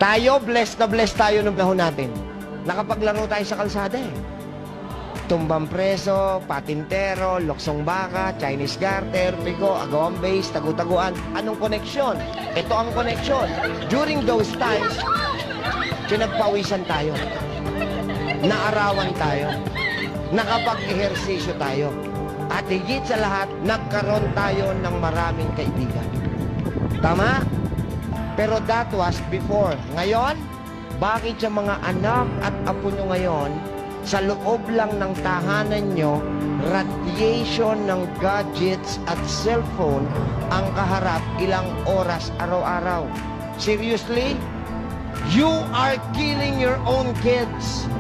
Tayo, blessed na blessed tayo ng panahon natin. Nakapaglaro tayo sa kalsada eh. Tumbang preso, patintero, loksong baka, Chinese garter, pico, agawang base, tagu-taguan. Anong koneksyon? Ito ang koneksyon. During those times, pinagpawisan tayo. Naarawan tayo. Nakapag-ehersisyo tayo. At higit sa lahat, nagkaroon tayo ng maraming kaibigan. Tama? Pero that was before. Ngayon, bakit sa mga anak at apo nyo ngayon, sa loob lang ng tahanan nyo, radiation ng gadgets at cellphone ang kaharap ilang oras araw-araw? Seriously? You are killing your own kids.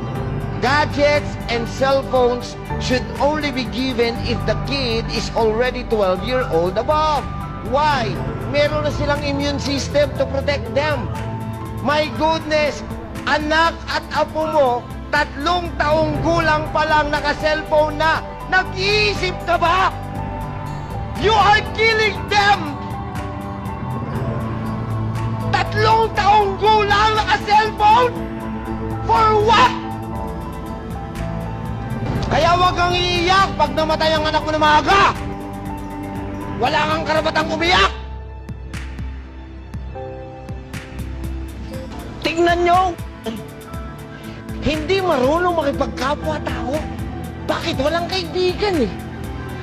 Gadgets and cell phones should only be given if the kid is already 12 years old above. Why? Meron na silang immune system to protect them. My goodness! Anak at apo mo, 3 taong gulang pa lang naka-cellphone na. Nag-iisip ka ba? You are killing them! 3 taong gulang naka-cellphone? For what? Kaya huwag kang iiyak pag namatay ang anak mo na maaga. Wala kang karapatang umiyak. Tingnan nyo. Hindi marunong makipagkapwa-tao. Bakit? Walang kaibigan eh.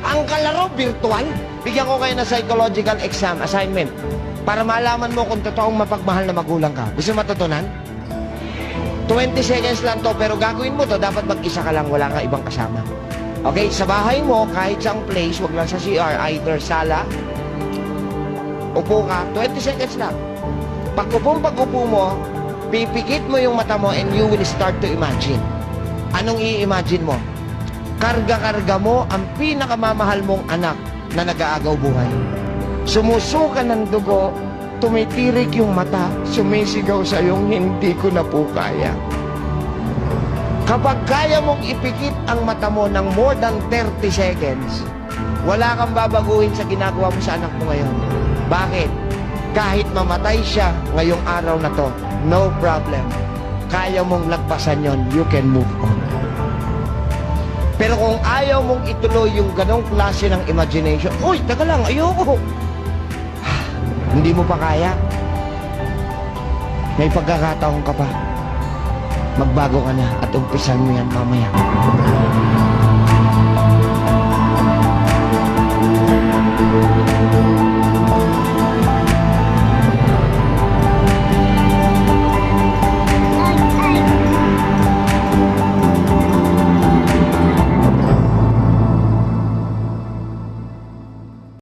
Ang kalaro, virtual. Bigyan ko kayo ng psychological exam assignment para malaman mo kung totoong mapagmahal na magulang ka. Gusto matutunan? 20 seconds lang to, pero gagawin mo to, dapat mag-isa ka lang, wala kang ibang kasama. Okay, sa bahay mo, kahit saang place, wag lang sa CR, either sala, upo ka, 20 seconds lang. Pag-upo mo, pipikit mo yung mata mo and you will start to imagine. Anong i-imagine mo? Karga-karga mo ang pinakamamahal mong anak na nag-aagaw buhay. Sumusuka ng dugo, tumitirik yung mata, sumisigaw sa iyong hindi ko na po kaya. Kapag kaya mong ipikit ang mata mo ng more than 30 seconds, wala kang babaguhin sa ginagawa mo sa anak mo ngayon. Bakit? Kahit mamatay siya ngayong araw na to, no problem. Kaya mong lagpasan yon, you can move on. Pero kung ayaw mong ituloy yung ganong klase ng imagination, uy, taga lang, ayoko. Hindi mo pa kaya. May pagkakataon ka pa. Magbago ka na at umpisan mo yan mamaya.